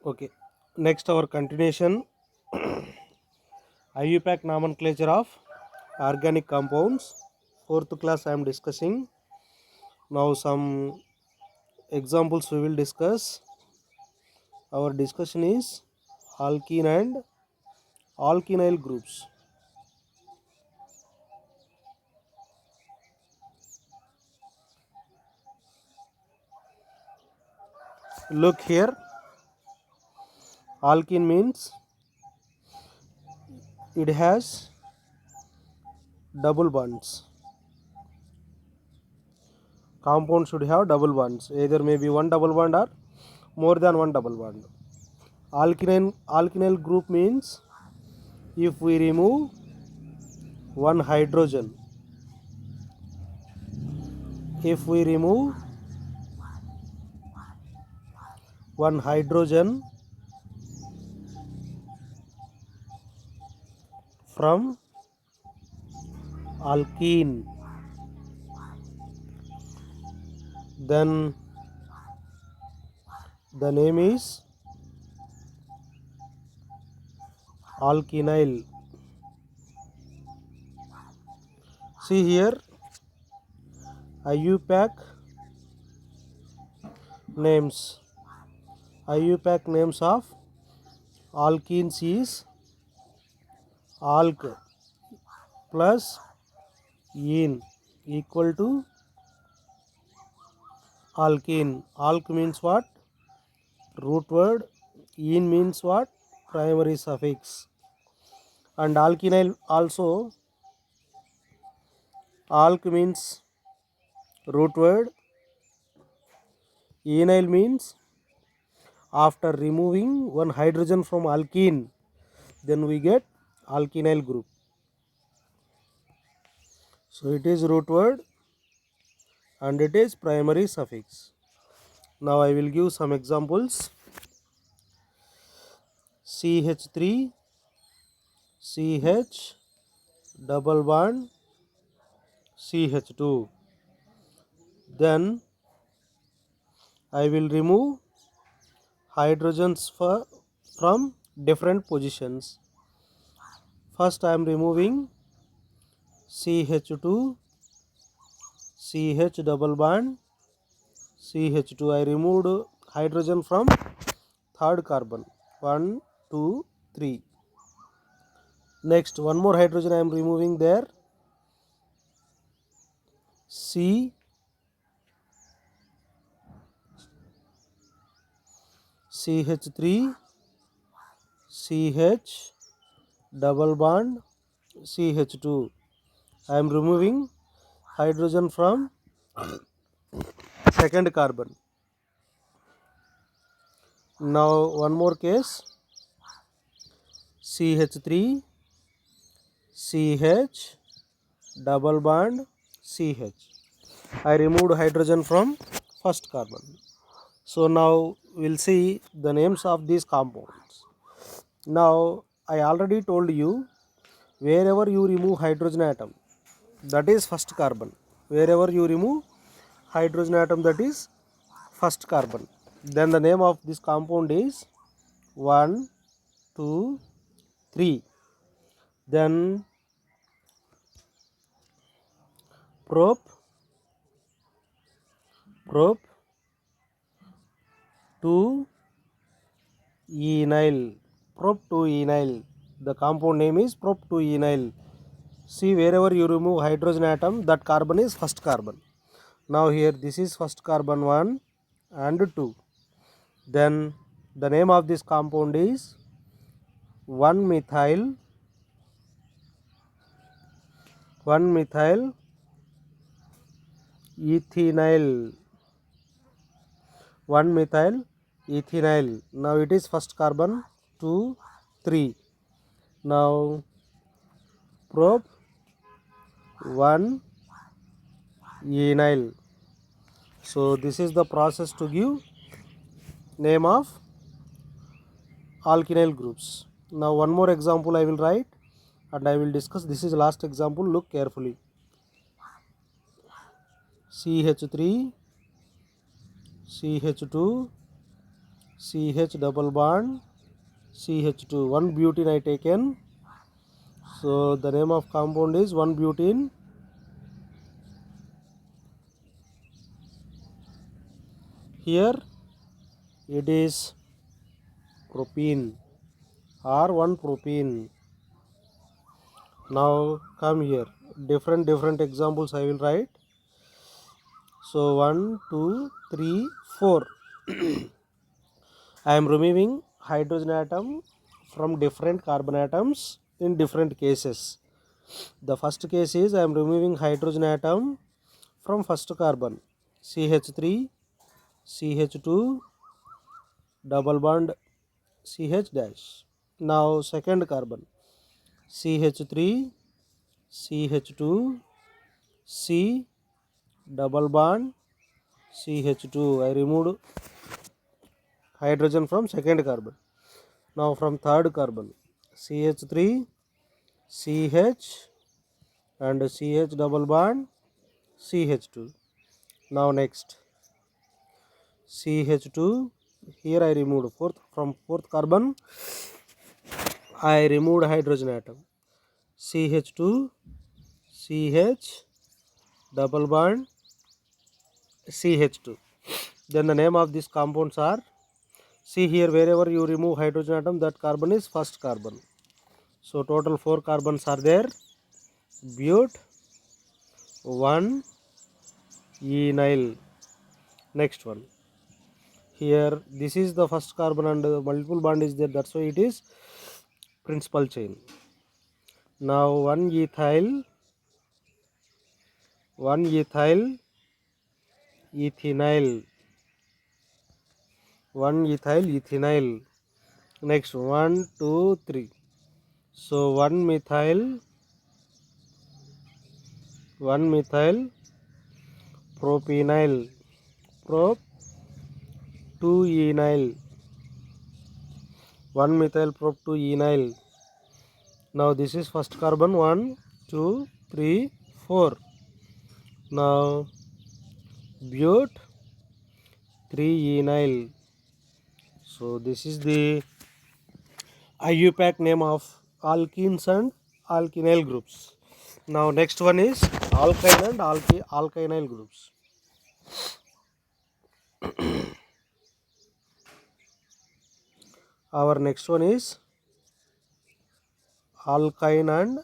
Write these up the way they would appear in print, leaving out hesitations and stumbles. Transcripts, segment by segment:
Okay. Next, our continuation IUPAC nomenclature of organic compounds. Fourth class I am discussing. Now some examples we will discuss. Our discussion is alkene and alkynyl groups. Look here. Alkene means it has double bonds. Compound should have double bonds. Either maybe one double bond or more than one double bond. Alkynyl group means if we remove one hydrogen, if we remove one hydrogen from alkene, then the name is alkynyl. See here, IUPAC names. IUPAC names of alkenes is alk plus ene equal to alkene. Alk means what? Root word. Ene means what? Primary suffix. And alkynyl also, alk means root word. Enyl means after removing one hydrogen from alkene, then we get alkynyl group. So it is root word and it is primary suffix. Now I will give some examples. CH3, CH, double bond, CH2. Then I will remove hydrogens from different positions. First I am removing CH2, CH double bond, CH2. I removed hydrogen from third carbon. 1, 2, 3. Next, one more hydrogen I am removing there. CH3, CH double bond, CH2. I am removing hydrogen from second carbon. Now one more case. CH3, CH double bond, CH. I removed hydrogen from first carbon. So now we'll see the names of these compounds. Now I already told you, wherever you remove hydrogen atom, that is first carbon. Wherever you remove hydrogen atom, that is first carbon. Then the name of this compound is 1, 2, 3. Then prop 2 enyl. Prop 2 enyl. The compound name is prop 2 enyl. See, wherever you remove hydrogen atom, that carbon is first carbon. Now here this is first carbon 1 and 2. Then the name of this compound is 1-methyl 1-methyl ethenyl. 1-methyl ethenyl. Now it is first carbon 2, 3. Now prop 1 enyl. So this is the process to give name of alkynyl groups. Now one more example I will write and I will discuss. This is last example. Look carefully. CH3, CH2, CH double bond CH2. 1-butene I taken. So the name of compound is 1-butene. Here it is propene or 1-propene. Now come here. Different examples I will write. So 1, 2, 3, 4. I am removing hydrogen atom from different carbon atoms in different cases. The first case is I am removing hydrogen atom from first carbon, CH3, CH2, double bond CH dash. Now second carbon, CH3, CH2, C, double bond CH2. I removed hydrogen from second carbon. Now from third carbon, CH3, CH and CH double bond CH2. Now next CH2. Here I removed from fourth carbon. I removed hydrogen atom. CH2, CH double bond CH2. Then the name of these compounds are, see here, wherever you remove hydrogen atom, that carbon is first carbon. So total 4 carbons are there. But 1 enyl. Next one. Here this is the first carbon and multiple bond is there, that's why it is principal chain. Now 1 ethyl ethynyl, 1 ethyl ethynyl. Next 1, 2, 3. So 1 methyl propenyl, prop 2 enyl, 1 methyl prop 2 enyl. Now this is first carbon, 1, 2, 3, 4. Now but 3 enyl. So this is the IUPAC name of alkenes and alkenyl groups. Now next one is alkyne and alkynyl groups. Our next one is alkyne and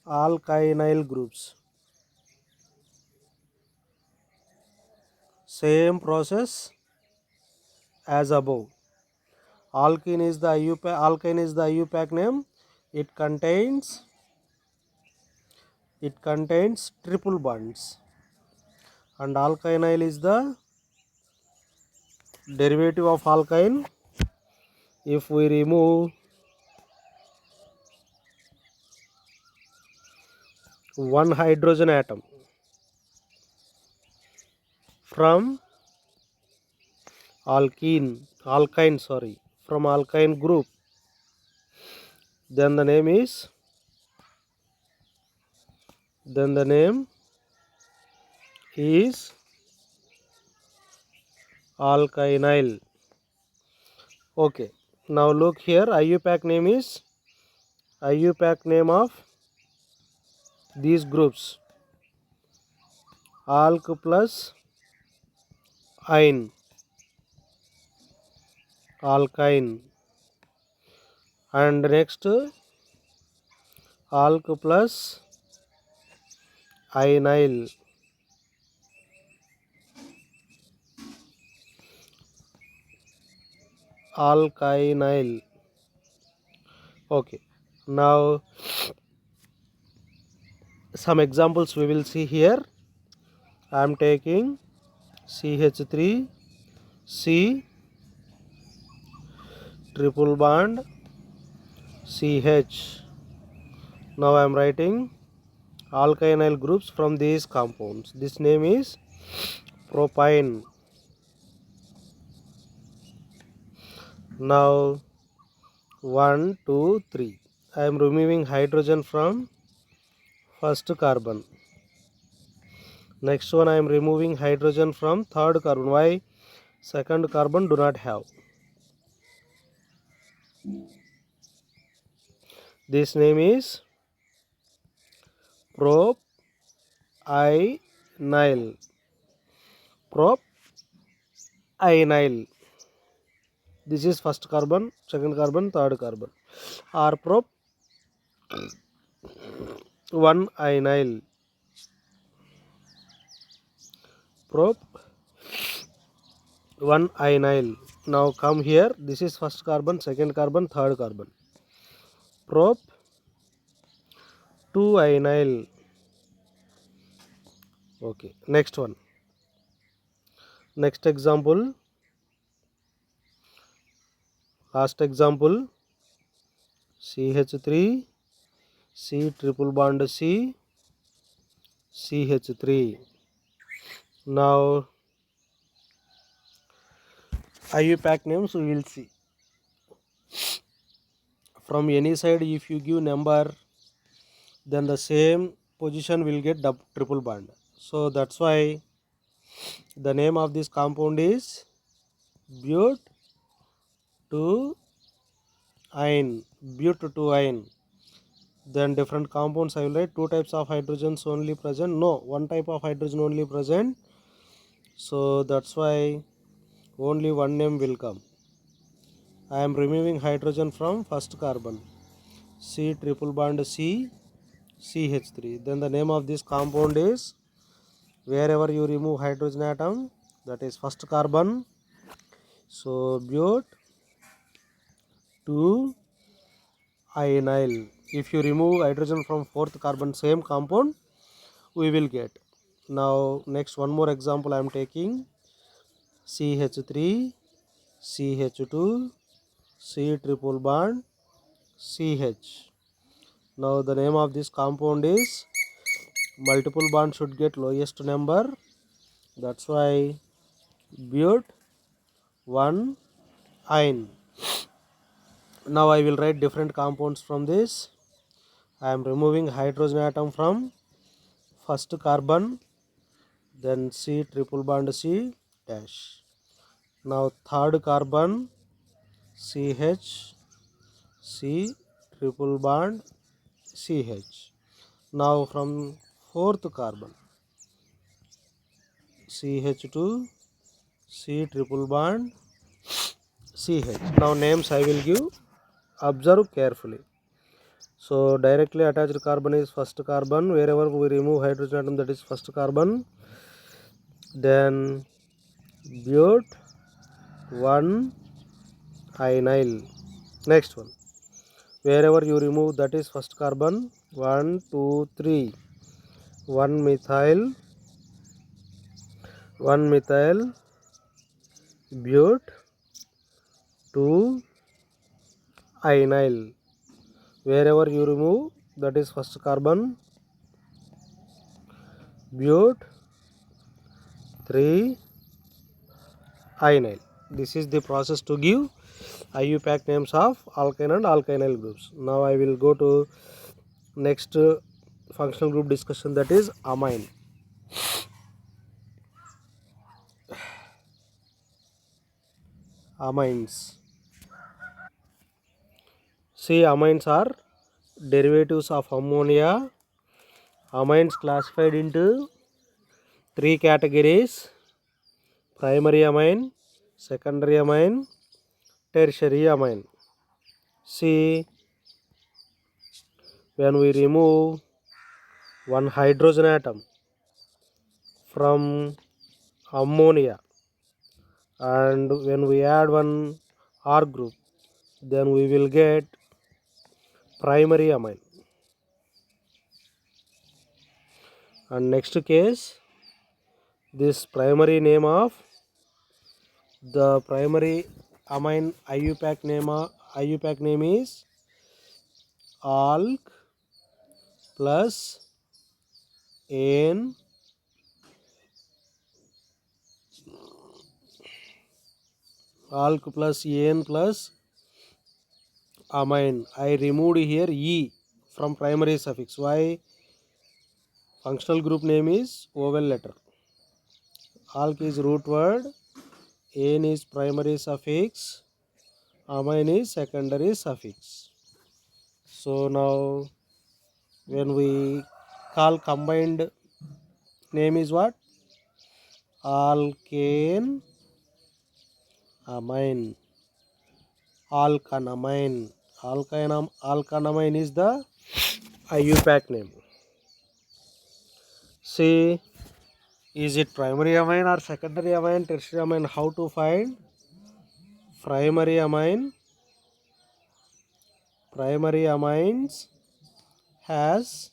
alkynyl groups. Same process as above. Alkyne is the IUPAC name. It contains triple bonds, and alkynyl is the derivative of alkyne. If we remove one hydrogen atom from alkyne group, then the name is alkynyl. Okay, now look here, IUPAC name of these groups, alk plus yne, alkyne, and next alk plus ynyl, alkynyl. Okay, now some examples we will see here. I am taking CH3, C, triple bond CH. Now I am writing alkynyl groups from these compounds. This name is propyne. Now 1, 2, 3. I am removing hydrogen from first carbon. Next one, I am removing hydrogen from third carbon. Why? Second carbon do not have. This name is propynyl. Propynyl. This is first carbon, second carbon, third carbon. Or prop 1 prop 1 Now come here. This is first carbon, second carbon, third carbon. Prop 2 Okay. Next one. Next example. Last example. CH3 C triple bond C CH3. Now IUPAC names we will see. From any side, if you give number, then the same position will get triple bond. So that's why the name of this compound is but 2 but 2 Then different compounds I will write. Two types of hydrogens only present. No, one type of hydrogen only present. So that's why only one name will come. I am removing hydrogen from first carbon. C triple bond C CH3. Then the name of this compound is, wherever you remove hydrogen atom, that is first carbon. So but 2 If you remove hydrogen from fourth carbon, same compound we will get. Now next one more example I am taking. CH3 CH2 C triple bond CH. Now the name of this compound is, multiple bond should get lowest number. That's why but 1 ine. Now I will write different compounds from this. I am removing hydrogen atom from first carbon, then C triple bond C dash. Now third carbon CH C triple bond CH. Now from fourth carbon CH2 C triple bond CH. Now names I will give. Observe carefully. So directly attached carbon is first carbon. Wherever we remove hydrogen atom, that is first carbon. Then but 1 Next one. Wherever you remove, that is first carbon. 1 2 3 1 methyl but 2 ienyl. Wherever you remove, that is first carbon. But 3 ienyl. This is the process to give IUPAC names of alkyne and alkynyl groups. Now I will go to next functional group discussion, that is amine. Amines. See, amines are derivatives of ammonia. Amines classified into three categories: primary amine, secondary amine, tertiary amine. See, when we remove one hydrogen atom from ammonia and when we add one R group, then we will get primary amine. And next case, this primary name of the primary amine IUPAC name is alk plus N plus amine. I removed here E from primary suffix. Why? Functional group name is vowel letter. Alk is root word, Ane is primary suffix, amine is secondary suffix. So now when we call combined name is what? Alkane amine. Alkanamine. Alkanamine is the IUPAC name. See, is it primary amine or secondary amine, tertiary amine? How to find? Primary amine. Primary amines has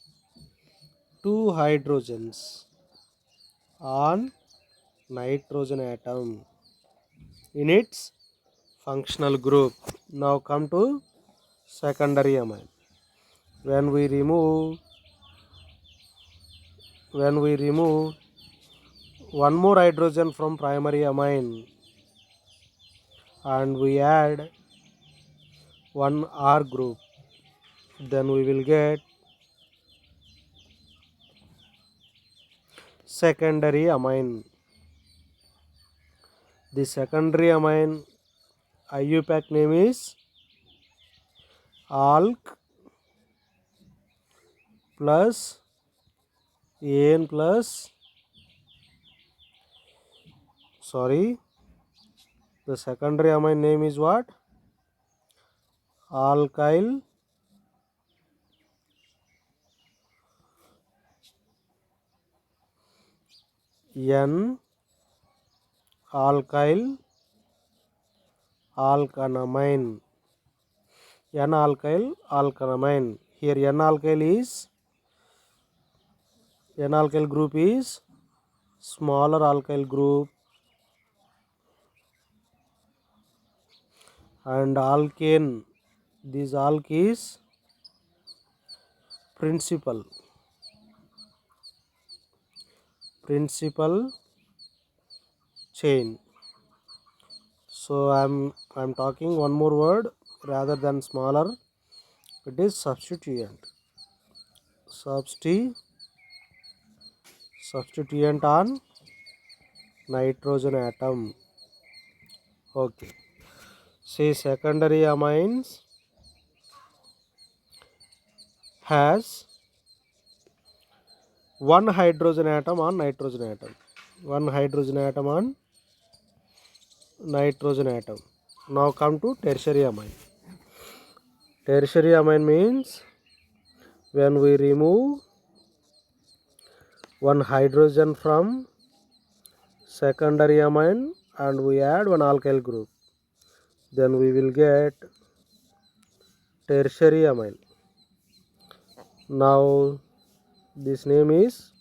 two hydrogens on nitrogen atom in its functional group. Now come to secondary amine. When we remove one more hydrogen from primary amine and we add one R group, then we will get secondary amine. The secondary amine IUPAC name is alk plus An plus the secondary amine name is what? Alkyl N alkyl alkanamine. N alkyl alkanamine. Here N alkyl group is smaller alkyl group and alkane, this alk is principal chain. So I'm talking one more word rather than smaller. It is substituent. Substituent on nitrogen atom. Okay. See, secondary amines has one hydrogen atom on nitrogen atom. One hydrogen atom on nitrogen atom. Now come to tertiary amine. Tertiary amine means when we remove one hydrogen from secondary amine and we add one alkyl group, then we will get tertiary amine. Now this name is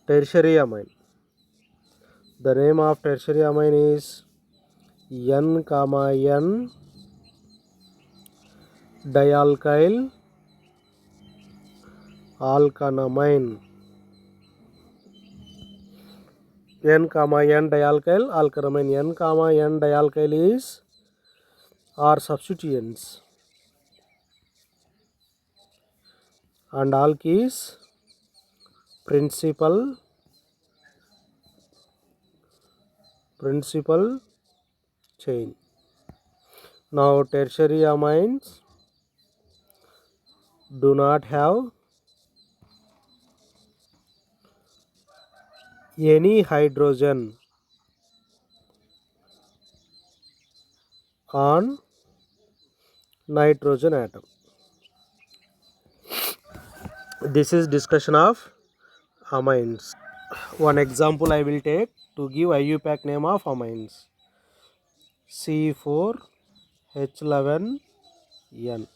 tertiary amine. The name of tertiary amine is N, N dialkyl alkanamine. N, N dialkyl alkanamine. N, N dialkyl is are substituents and alk is principal chain. Now tertiary amines do not have any hydrogen on nitrogen atom. This is discussion of amines. One example I will take to give IUPAC name of amines. C4H11N.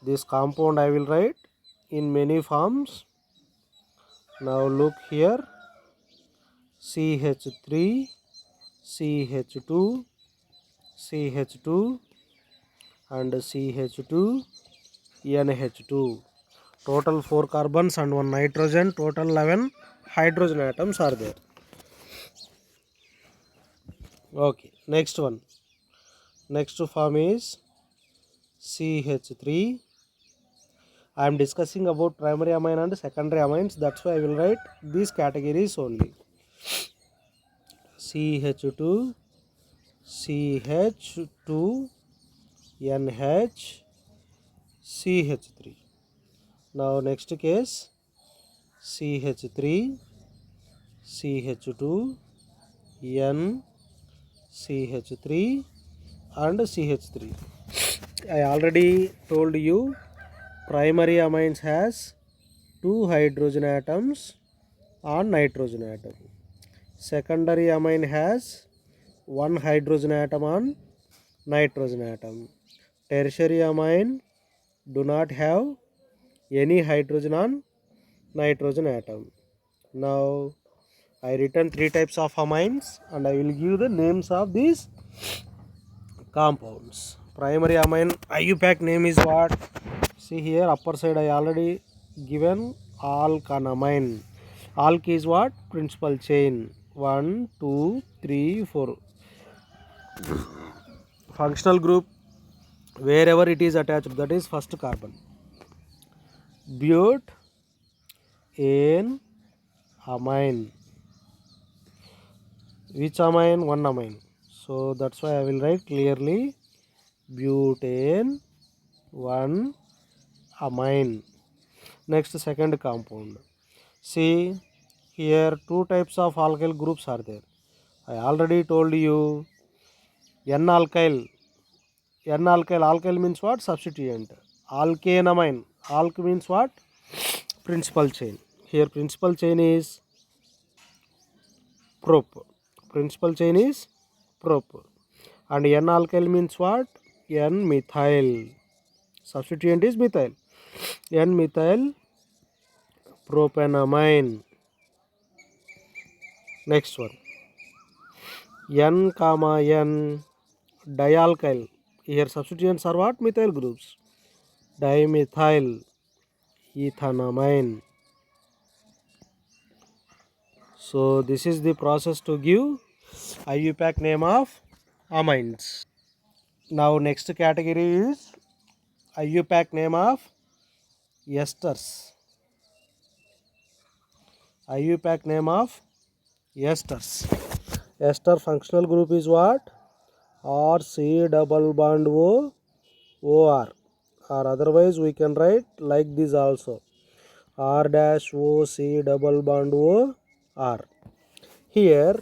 This compound I will write in many forms. Now look here, CH3, CH2, CH2 and CH2, NH2. Total 4 carbons and 1 nitrogen, total 11 hydrogen atoms are there. Okay, next one. Next form is CH3. I am discussing about primary amine and secondary amines. That's why I will write these categories only. CH2 CH2 NH CH3. Now next case, CH3 CH2 N CH3 and CH3. I already told you primary amines has 2 hydrogen atoms on nitrogen atom. Secondary amine has 1 hydrogen atom on nitrogen atom. Tertiary amine do not have any hydrogen on nitrogen atom. Now I written 3 types of amines and I will give the names of these compounds. Primary amine IUPAC name is what? See here, upper side I already given alkanamine. Alk is what? Principal chain. 1, 2, 3, 4. Functional group, wherever it is attached, that is first carbon. But N amine. Which amine? One amine. So that's why I will write clearly butane 1 amine. Next, second compound. See here, 2 types of alkyl groups are there. I already told you N alkyl. N alkyl. Alkyl means what? Substituent. Alkanamine. Alk means what? Principal chain. Here principal chain is prop. Principal chain is prop. And N alkyl means what? N methyl. Substituent is methyl. N methyl propanamine. Next one. N comma N dialkyl. Here substituents are what? Methyl groups. Dimethyl ethanamine. So this is the process to give IUPAC name of amines. Now next category is IUPAC name of esters. IUPAC name of esters. Ester functional group is what? RC double bond O OR, or otherwise we can write like this also, R dash O C double bond O R. Here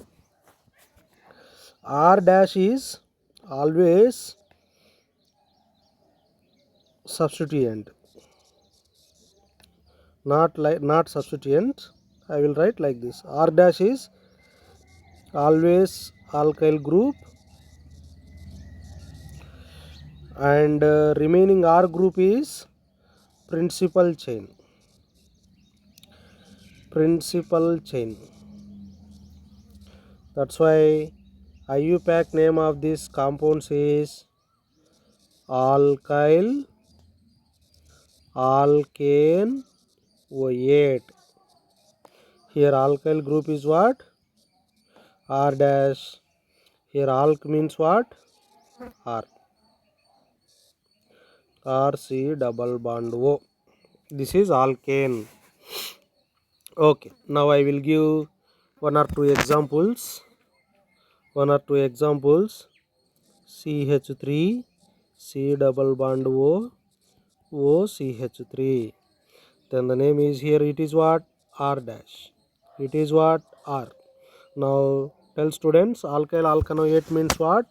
R dash is always substituent, not substituent. I will write like this. R dash is always alkyl group, and remaining R group is principal chain. Principal chain. That's why IUPAC name of this compounds is alkyl alkane O8. Here alkyl group is what? R dash. Here alk means what? R. RC double bond O. This is alkane. Okay. Now I will give one or two examples. CH3 C double bond O OCH3. Then the name is here, it is what? R dash. It is what? R. Now tell students, alkyl alkanoate means what?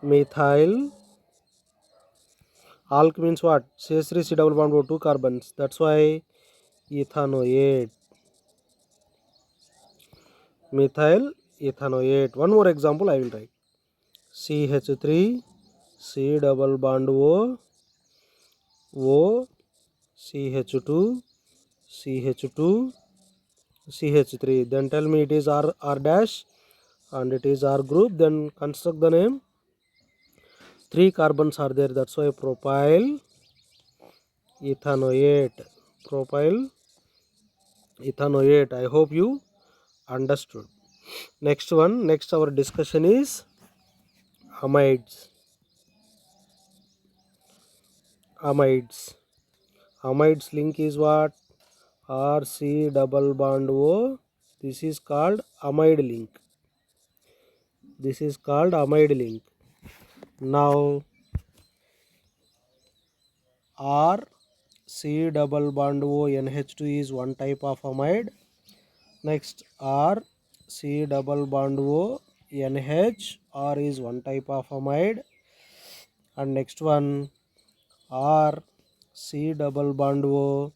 Methyl. Alk means what? CH3 C double bond O, 2 carbons. That's why ethanoate. Methyl ethanoate. One more example I will write. CH3 C double bond O CH2 CH2 CH3. Then tell me it is R dash and it is R group. Then construct the name. 3 carbons are there. That's why propyl ethanoate. Propyl ethanoate. I hope you understood. Next one. Next our discussion is amides. Amides. Amides link is what? RC double bond O. This is called amide link. This is called amide link. Now R C double bond O NH2 is one type of amide. Next R C double bond O NH R is one type of amide. And next one R C double bond O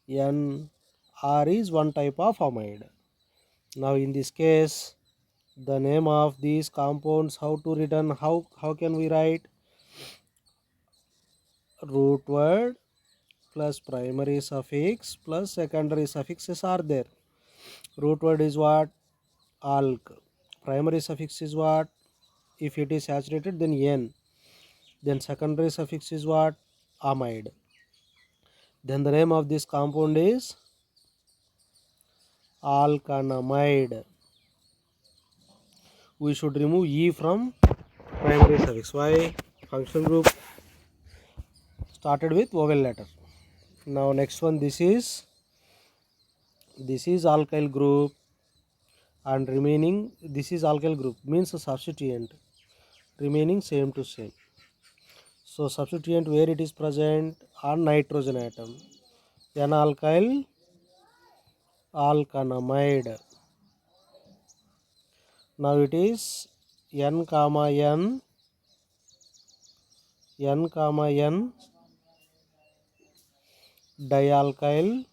N R is one type of amide. Now in this case, the name of these compounds, how to written, how can we write? Root word plus primary suffix plus secondary suffixes are there. Root word is what? Alk. Primary suffix is what? If it is saturated, then N. Then secondary suffix is what? Amide. Then the name of this compound is alkanamide. We should remove E from primary suffix. Why? Functional group started with vowel letter. Now next one, this is alkyl group, and remaining, this is alkyl group means a substituent, remaining same to same. So substituent where it is present? On nitrogen atom. N-alkyl alkanamide. Now it is N comma N dialkyl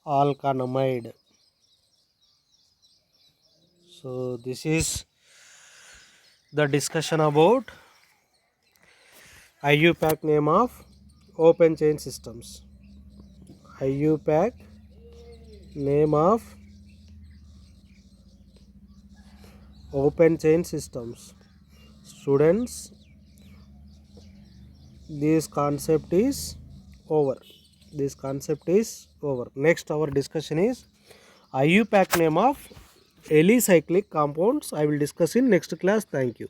alkanamide. So this is the discussion about IUPAC name of open chain systems. IUPAC name of open chain systems. Students, this concept is over. Next our discussion is IUPAC name of alicyclic compounds. I will discuss in next class. Thank you.